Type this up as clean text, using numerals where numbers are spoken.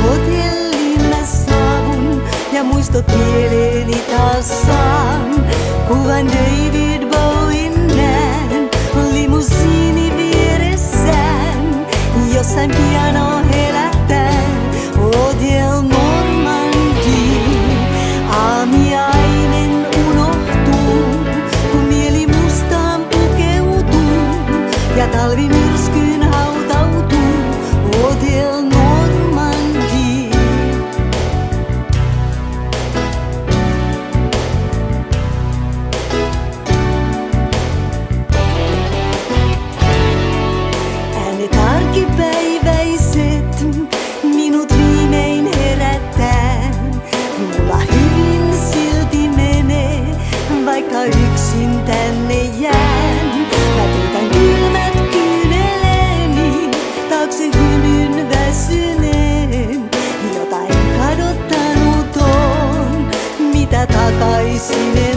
Hotelliin mä saavun ja muistot mieleeni taas saan. Kuvan David Bowen näen limusiini vieressään. Jossain piano helähtää Hotel Normandie. Aamiainen unohtuu, kun mieli mustaan pukeutuu ja talvi myrskyyn hautautuu. Hotel Normandie. Äänet arkipäiväiset minut viimein herättää. Mulla hyvin silti menee, vaikka yksin tänne jään. Mä peitän kylmät kyyneleeni taakse hymyn väsyneen. Jotain kadottanut on, mitä takaisin